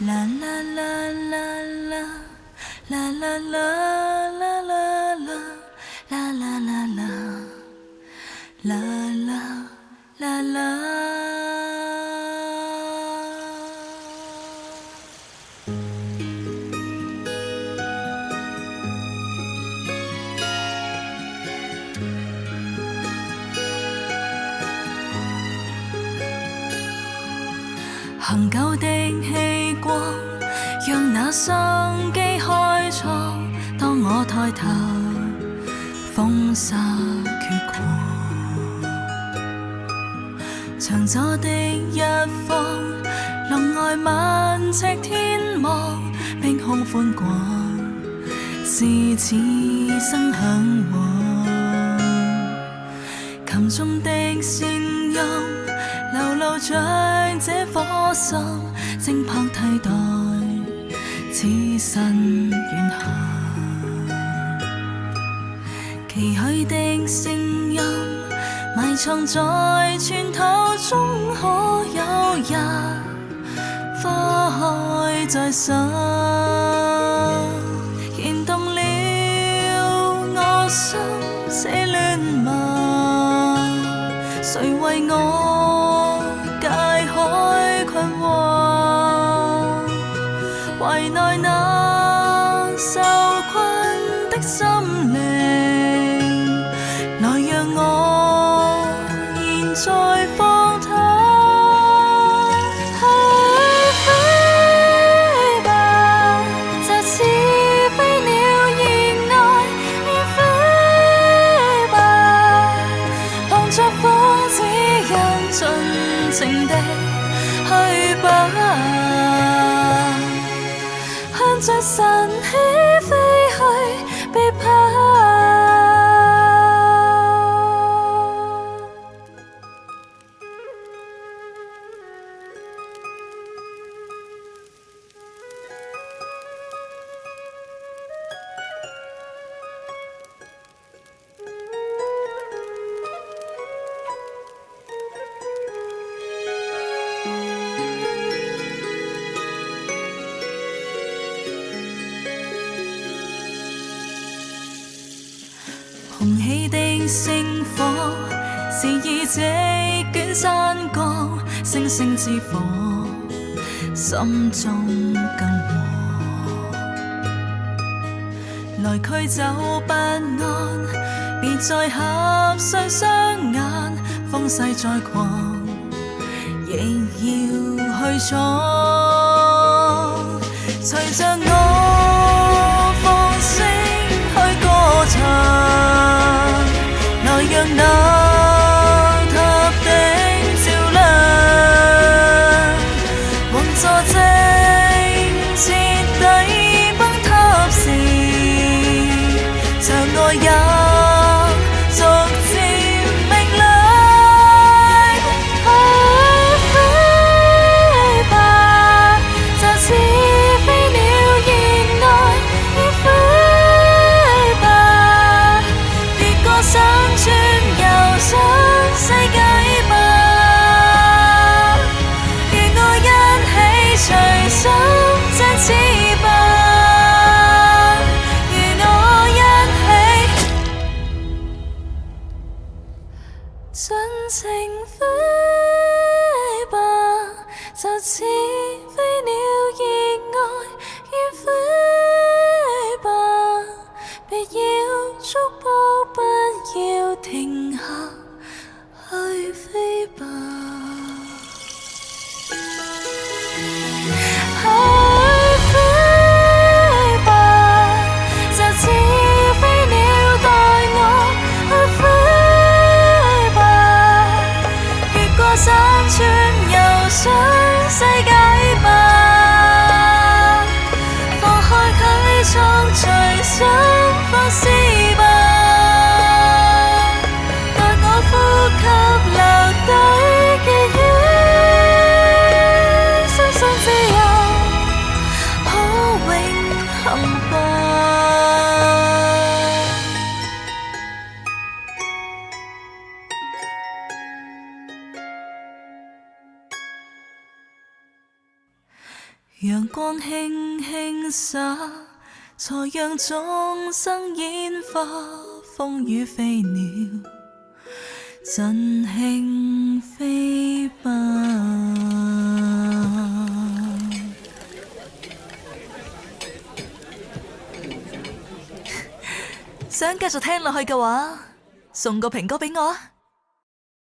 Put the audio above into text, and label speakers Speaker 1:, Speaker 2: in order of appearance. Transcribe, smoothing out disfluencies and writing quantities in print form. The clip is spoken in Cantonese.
Speaker 1: 啦啦啦啦啦啦啦啦啦啦啦啦啦啦啦啦。恒久的氣光，讓那生機開創。當我抬頭，風沙決過。長左的一方，籠外萬尺天望，碧空寬廣，是此生向往。琴中的聲音。流露着這顆心，正拍替代此生遠行。期許的聲音，埋藏在寸土中，可有日花開在心，燃動了我心，死戀嗎？誰為我解開困惑，懷內那受困的心靈，來讓我現在放膽去飛吧，就似飛鳥熱愛遠飛吧，碰着風只因盡情地去吧，向着晨曦飛去，別怕。紅起的星火，是以席捲山崗，星星之火，心中更和。來驅走不安，別再合上雙眼，風勢再狂，亦要去闖。隨着我放聲去歌唱，來讓那塔頂照亮，橫坐正徹底崩塌時，場外也逐漸明亮。去飛吧，就似飛鳥陽光輕輕灑，才讓眾生煙花風雨飛鳥盡興飛吧。想繼續聽落去嘅話，送個蘋果俾我啊！